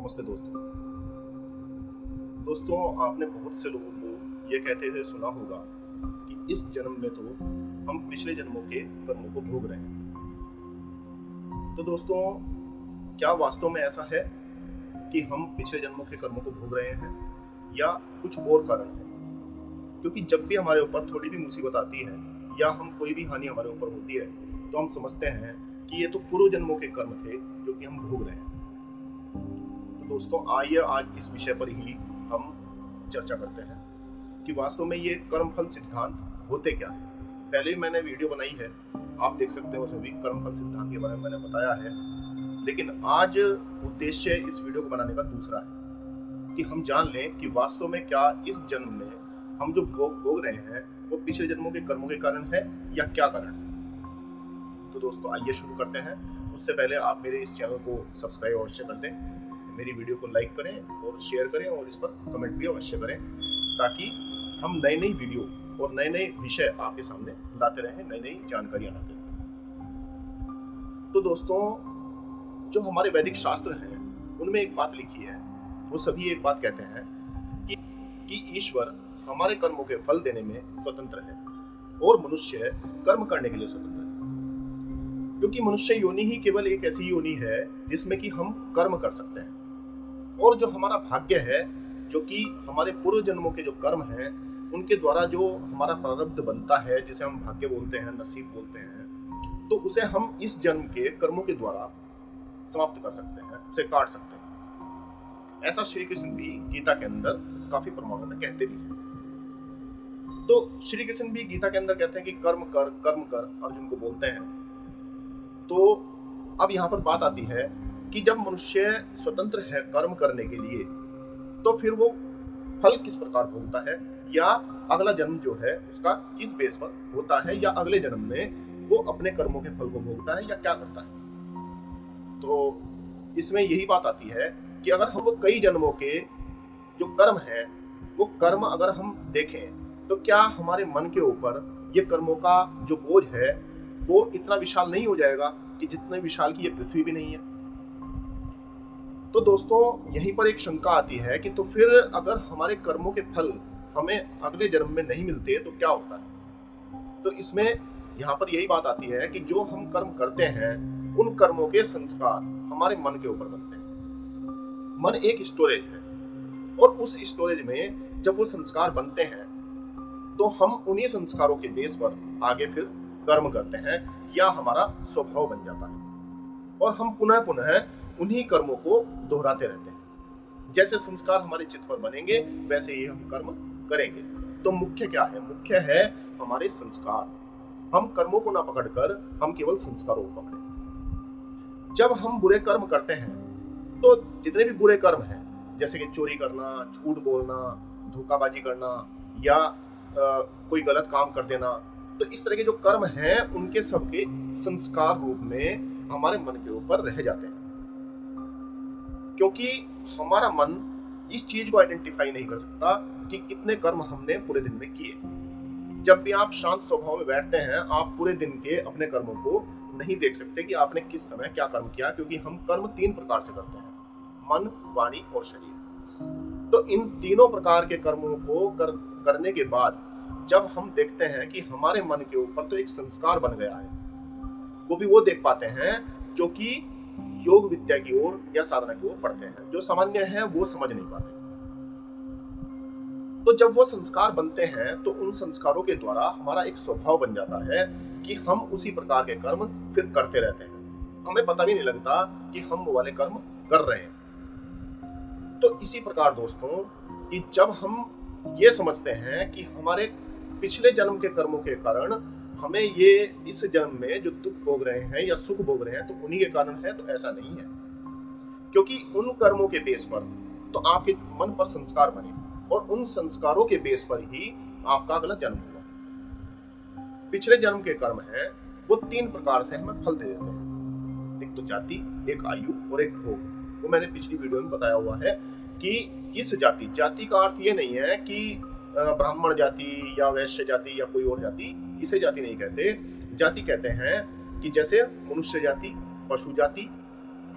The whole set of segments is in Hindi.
नमस्ते दोस्तों। दोस्तों, आपने बहुत से लोगों को ये कहते हुए सुना होगा कि इस जन्म में तो हम पिछले जन्मों के कर्मों को भोग रहे हैं। तो दोस्तों, क्या वास्तव में ऐसा है कि हम पिछले जन्मों के कर्मों को भोग रहे हैं या कुछ और कारण है? क्योंकि जब भी हमारे ऊपर थोड़ी भी मुसीबत आती है या हम कोई भी हानि हमारे ऊपर होती है तो हम समझते हैं कि ये तो पूर्व जन्मों के कर्म थे जो कि हम भोग रहे हैं। तो दोस्तों, आइए आज इस विषय पर ही हम चर्चा करते हैं कि वास्तव में ये कर्म फल सिद्धांत होते क्या है। पहले ही मैंने वीडियो बनाई है, आप देख सकते हो सभी, कर्म फल सिद्धांत के बारे में मैंने बताया है। लेकिन आज उद्देश्य इस वीडियो को बनाने का दूसरा है कि हम जान लें कि वास्तव में क्या इस जन्म में हम जो भोग रहे हैं वो पिछले जन्मों के कर्मों के कारण है या क्या कारण है। तो दोस्तों, आइए शुरू करते हैं। उससे पहले आप मेरे इस चैनल को सब्सक्राइब अवश्य कर दें, मेरी वीडियो को लाइक करें और शेयर करें और इस पर कमेंट भी अवश्य करें, ताकि हम नई नई वीडियो और नए नए विषय आपके सामने लाते रहें, नई नई जानकारियां लाते रहें। तो दोस्तों, जो हमारे वैदिक शास्त्र हैं उनमें एक बात लिखी है, वो सभी एक बात कहते हैं कि ईश्वर हमारे कर्मों के फल देने में स्वतंत्र है और मनुष्य कर्म करने के लिए स्वतंत्र है। क्योंकि मनुष्य योनि ही केवल एक ऐसी योनि है जिसमें कि हम कर्म कर सकते हैं, और जो हमारा भाग्य है, जो कि हमारे पूर्व जन्मों के जो कर्म हैं उनके द्वारा जो हमारा प्रारब्ध बनता है, जिसे हम भाग्य बोलते हैं, नसीब बोलते हैं, तो उसे हम इस जन्म के कर्मों के द्वारा समाप्त कर सकते हैं, उसे काट सकते हैं। ऐसा श्री कृष्ण भी गीता के अंदर काफी प्रमाणों में कहते भी हैं। तो श्री कृष्ण भी गीता के अंदर कहते हैं कि कर्म कर अर्जुन को बोलते हैं। तो अब यहाँ पर बात आती है कि जब मनुष्य स्वतंत्र है कर्म करने के लिए, तो फिर वो फल किस प्रकार भोगता है, या अगला जन्म जो है उसका किस बेस पर होता है, या अगले जन्म में वो अपने कर्मों के फल को भोगता है या क्या करता है। तो इसमें यही बात आती है कि अगर हम वो कई जन्मों के जो कर्म है, वो कर्म अगर हम देखें तो क्या हमारे मन के ऊपर ये कर्मों का जो बोझ है वो इतना विशाल नहीं हो जाएगा कि जितने विशाल की ये पृथ्वी भी नहीं है। तो दोस्तों, यहीं पर एक शंका आती है कि तो फिर अगर हमारे कर्मों के फल हमें अगले जन्म में नहीं मिलते तो क्या होता है। तो इसमें यहाँ पर यही बात आती है कि जो हम कर्म करते हैं उन कर्मों के संस्कार हमारे मन के ऊपर बनते हैं। मन एक स्टोरेज है, और उस स्टोरेज में जब वो संस्कार बनते हैं तो हम उन्हीं संस्कारों के बेस पर आगे फिर कर्म करते हैं, या हमारा स्वभाव बन जाता है और हम पुनः पुनः उन्हीं कर्मों को दोहराते रहते हैं। जैसे संस्कार हमारे चित्त पर बनेंगे वैसे ही हम कर्म करेंगे। तो मुख्य क्या है? मुख्य है हमारे संस्कार। हम कर्मों को ना पकड़कर हम केवल संस्कारों को पकड़ें। जब हम बुरे कर्म करते हैं तो जितने भी बुरे कर्म हैं, जैसे कि चोरी करना, झूठ बोलना, धोखाबाजी करना, या कोई गलत काम कर देना, तो इस तरह के जो कर्म हैं उनके सबके संस्कार रूप में हमारे मन के ऊपर रह जाते हैं। क्योंकि हमारा मन इस चीज को आइडेंटिफाई नहीं कर सकता कि कितने कर्म हमने पूरे दिन में किए। जब भी आप शांत स्वभाव में बैठते हैं, आप पूरे दिन के अपने कर्मों को नहीं देख सकते कि आपने किस समय क्या कर्म किया, क्योंकि हम कर्म 3 प्रकार से करते हैं: मन, वाणी और शरीर। तो इन तीनों प्रकार के कर्मों को करने के बाद जब हम देखते हैं कि हमारे मन के ऊपर तो एक संस्कार बन गया है, वो भी वो देख पाते हैं जो कि योग विद्या की ओर या साधना की ओर पढ़ते हैं। जो सामान्य है वो समझ नहीं पाते। तो जब वो संस्कार बनते हैं तो उन संस्कारों के द्वारा हमारा एक स्वभाव बन जाता है कि हम उसी प्रकार के कर्म फिर करते रहते हैं। हमें पता भी नहीं लगता कि हम वो वाले कर्म कर रहे हैं। तो इसी प्रकार दोस्तों, कि जब हम ये समझते हैं कि हमारे पिछले जन्म के कर्मों के कारण हमें ये इस जन्म में जो दुख भोग रहे हैं या सुख भोग रहे हैं तो उन्हीं के कारण है, तो ऐसा नहीं है। क्योंकि उन कर्मों के बेस पर तो आपके मन पर संस्कार बने, और उन संस्कारों के बेस पर ही आपका अगला जन्म हुआ। पिछले जन्म के कर्म हैं वो 3 प्रकार से हमें फल दे देते हैं: एक तो जाति, एक आयु और एक भोग। वो मैंने पिछली वीडियो में बताया हुआ है कि किस जाति का अर्थ ये नहीं है कि ब्राह्मण जाति या वैश्य जाति या कोई और जाति, इसे जाति नहीं कहते। जाति कहते हैं कि जैसे मनुष्य जाति, पशु जाति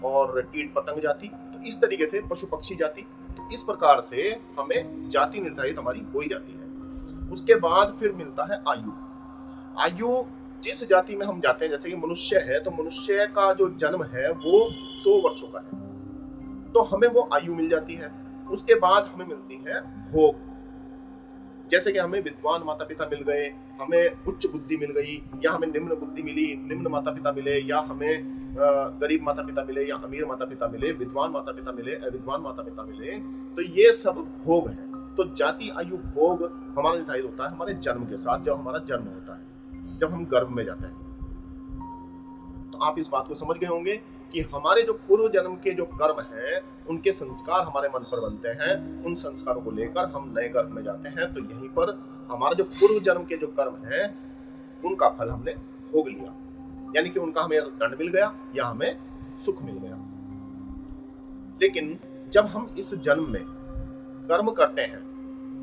और कीट पतंग जाति, तो इस तरीके से पशु पक्षी जाति, तो इस प्रकार से हमें जाति निर्धारित हमारी हो ही जाती है। उसके बाद फिर मिलता है आयु। आयु जिस जाति में हम जाते हैं, जैसे कि मनुष्य है, तो मनुष्य का जो जन्म है वो 100 वर्षों का है, तो हमें वो आयु मिल जाती है। उसके बाद हमें मिलती है भोग, जैसे कि हमें विद्वान माता पिता मिल गए, हमें उच्च बुद्धि मिल गई, या हमें निम्न बुद्धि मिली, निम्न माता पिता मिले, या हमें गरीब माता पिता मिले, या अमीर माता पिता मिले, विद्वान माता पिता मिले, अविद्वान माता पिता मिले, तो ये सब भोग है। तो जाति आयु भोग हमारा निर्धारित होता है हमारे जन्म के साथ, जब हमारा जन्म होता है, जब हम गर्भ में जाते हैं। तो आप इस बात को समझ गए होंगे कि हमारे जो पूर्व जन्म के जो कर्म हैं, उनके संस्कार हमारे मन पर बनते हैं, उन संस्कारों को लेकर हम नए गर्भ में जाते हैं। तो यहीं पर हमारा जो पूर्व जन्म के जो कर्म हैं, उनका फल हमने भोग लिया, यानी कि उनका हमें दंड मिल गया या हमें सुख मिल गया। लेकिन जब हम इस जन्म में कर्म करते हैं,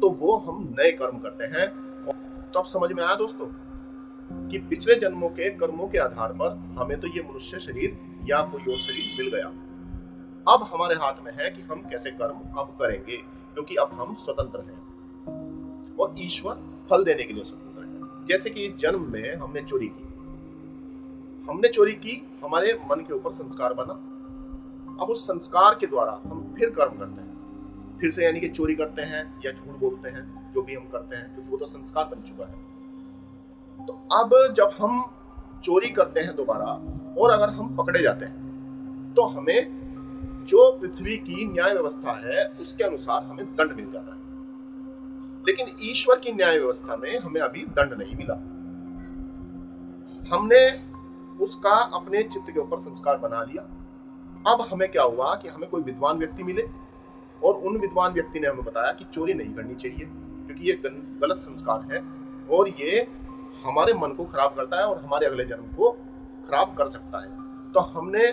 तो वो हम नए कर्म करते हैं। तो अब समझ में आया दोस्तों कि पिछले जन्मों के कर्मों के आधार पर हमें तो ये मनुष्य शरीर या कोई और शरीर मिल गया। अब हमारे हाथ में है कि हम कैसे कर्म अब करेंगे, क्योंकि अब हम स्वतंत्र हैं और ईश्वर फल देने के लिए स्वतंत्र है। जैसे कि इस जन्म में हमने चोरी की, हमारे मन के ऊपर संस्कार बना। अब उस संस्कार के द्वारा हम फिर कर्म करते हैं, फिर से, यानी कि चोरी करते हैं या झूठ बोलते हैं, जो भी हम करते हैं, क्योंकि वो तो संस्कार बन चुका है। तो अब जब हम चोरी करते हैं दोबारा, और अगर हम पकड़े जाते हैं, तो हमें जो पृथ्वी की न्याय व्यवस्था है उसके अनुसार हमें दंड मिल जाता है। लेकिन ईश्वर की न्याय व्यवस्था में हमें अभी दंड नहीं मिला। हमने उसका अपने चित्त के ऊपर संस्कार बना लिया। अब हमें क्या हुआ कि हमें कोई विद्वान व्यक्ति मिले, और उन विद्वान व्यक्ति ने हमें बताया कि चोरी नहीं करनी चाहिए, क्योंकि ये गलत संस्कार है और ये हमारे मन को खराब करता है और हमारे अगले जन्म को खराब कर सकता है। तो हमने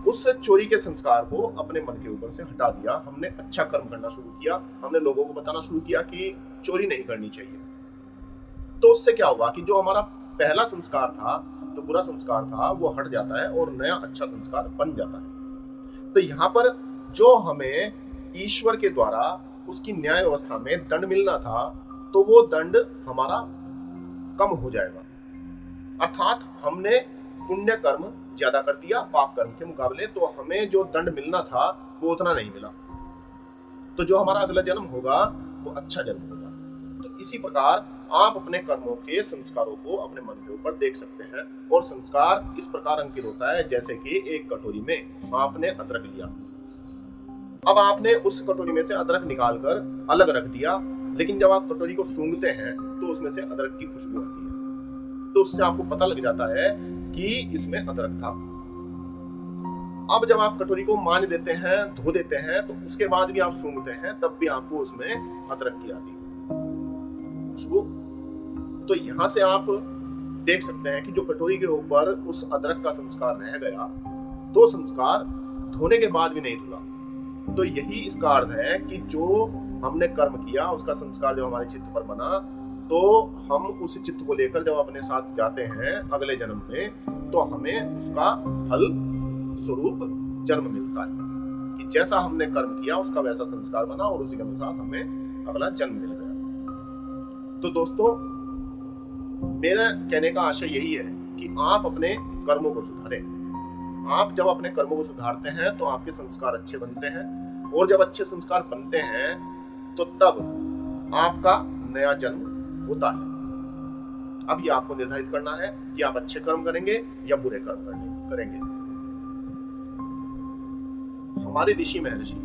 उस चोरी के संस्कार को अपने मन के ऊपर से हटा दिया। हमने अच्छा कर्म करना शुरू किया, हमने लोगों को बताना शुरू किया कि चोरी नहीं करनी चाहिए। तो उससे क्या हुआ कि जो हमारा पहला संस्कार था, जो बुरा संस्कार था, वो हट जाता है और नया अच्छा संस्कार बन जाता है। तो यहाँ पर जो हमें ईश्वर के द्वारा उसकी न्याय व्यवस्था में दंड मिलना था, तो वो दंड हमारा कम हो जाएगा। अर्थात हमने पुण्य कर्म ज्यादा कर दिया पाप कर्म के मुकाबले, तो हमें जो दंड मिलना था वो उतना नहीं मिला। तो जो हमारा अगला जन्म होगा वो अच्छा जन्म होगा। तो इसी प्रकार आप अपने कर्मों के संस्कारों को अपने मन के ऊपर देख सकते हैं। और संस्कार इस प्रकार अंकित होता है, जैसे कि एक कटोरी में आपने अदरक लिया। अब आपने उस कटोरी में से अदरक निकालकर अलग रख दिया, लेकिन जब आप कटोरी को सूंघते हैं तो उसमें से अदरक की खुशबू आती है। तो उससे आपको पता लग जाता है कि इसमें अदरक था। अब जब आप कटोरी को मांज देते हैं, धो देते हैं, तो उसके बाद भी आप सूंघते हैं, तब भी आपको उसमें अदरक की आती है खुशबू। तो यहां से आप देख सकते हैं कि जो कटोरी के ऊपर उस अदरक का संस्कार रह गया, तो संस्कार धोने के बाद भी नहीं धुला। तो यही इसका अर्थ है कि जो हमने कर्म किया उसका संस्कार जो हमारे चित्त पर बना, तो हम उस चित्त को लेकर जब अपने साथ जाते हैं अगले जन्म में, तो हमें उसका फल स्वरूप जन्म मिलता है कि जैसा हमने कर्म किया उसका वैसा संस्कार बना और उसी के अनुसार हमें अगला जन्म मिल गया। तो दोस्तों, मेरा कहने का आशय यही है कि आप अपने कर्मों को सुधारें। आप जब अपने कर्मों को सुधारते हैं तो आपके संस्कार अच्छे बनते हैं, और जब अच्छे संस्कार बनते हैं तो तब आपका नया जन्म होता है। अब ये आपको निर्धारित करना है कि आप अच्छे कर्म करेंगे या बुरे कर्म करेंगे। हमारे ऋषि महर्षि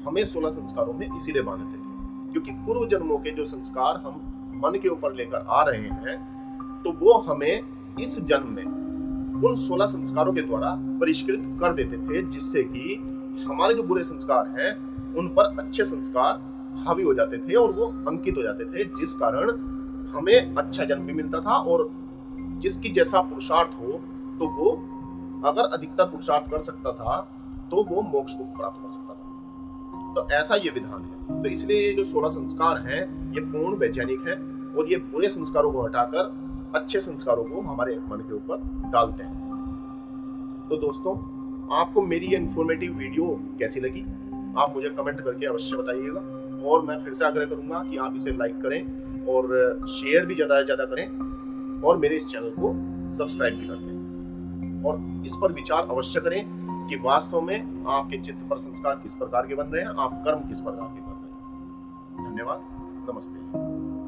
हमें 16 संस्कारों में इसीलिए बांधते थे, क्योंकि पूर्व जन्मों के जो संस्कार हम मन के ऊपर लेकर आ रहे हैं, तो वो हमें इस जन्म में उन 16 संस्कारों के द्वारा परिष्कृत कर देते थे, जिससे कि हमारे जो बुरे संस्कार हैं उन पर अच्छे संस्कार हावी हो जाते थे और वो अंकित हो जाते थे, जिस कारण हमें अच्छा जन्म भी मिलता था। और जिसकी जैसा पुरुषार्थ हो, तो वो अगर अधिकतर पुरुषार्थ कर सकता था तो वो मोक्ष को प्राप्त कर सकता था। तो ऐसा ये विधान है। तो इसलिए ये जो 16 संस्कार हैं ये पूर्ण वैज्ञानिक है, और ये बुरे संस्कारों को हटाकर अच्छे संस्कारों को हमारे मन के ऊपर डालते हैं। तो दोस्तों, आपको मेरी ये इंफॉर्मेटिव वीडियो कैसी लगी? आप मुझे कमेंट करके अवश्य बताइएगा। और मैं फिर से आग्रह करूंगा कि आप इसे लाइक करें और शेयर भी ज़्यादा से ज़्यादा करें और मेरे इस चैनल को सब्सक्राइब भी कर दें। और इस पर विचार अवश्य करें कि वास्तव में आपके चित्त पर संस्कार किस प्रकार के बन रहे हैं, आप कर्म किस प्रकार के कर रहे हैं। धन्यवाद। नमस्ते।